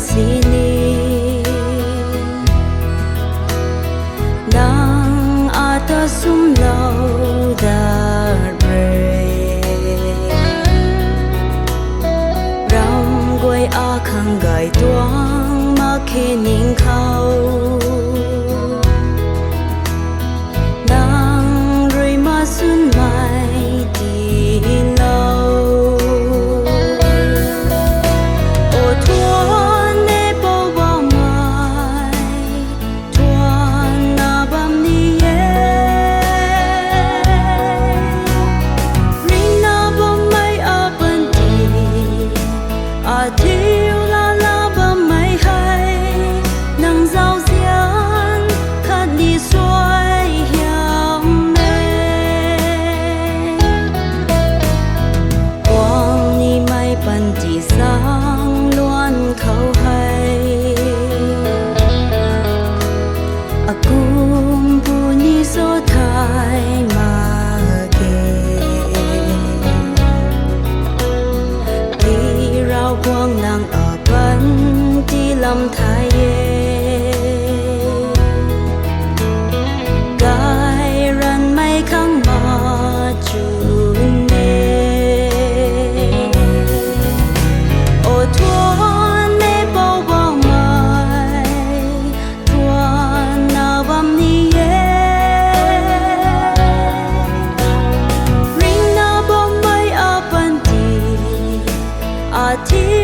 sini nang ata sumlau da re ram quay a khang gai tuang ma khe ning khao nang rui ma sun mai đi lâu ô thuan nê bầu bao mai thuan na bam ni ring na bam mai a ban đi a thiêu la bam mai hay nang giao xiang khát đi xoay hiam mê quang ni mai ban đi sang loan khâu hay a kum bu ni so thai ma ke đi rao quang nang a ban đi lâm thái gai ran mai khang ma chu nê ô thuan nê bao bao mai thuan na bam ni ring na bam mai a ban đi a thi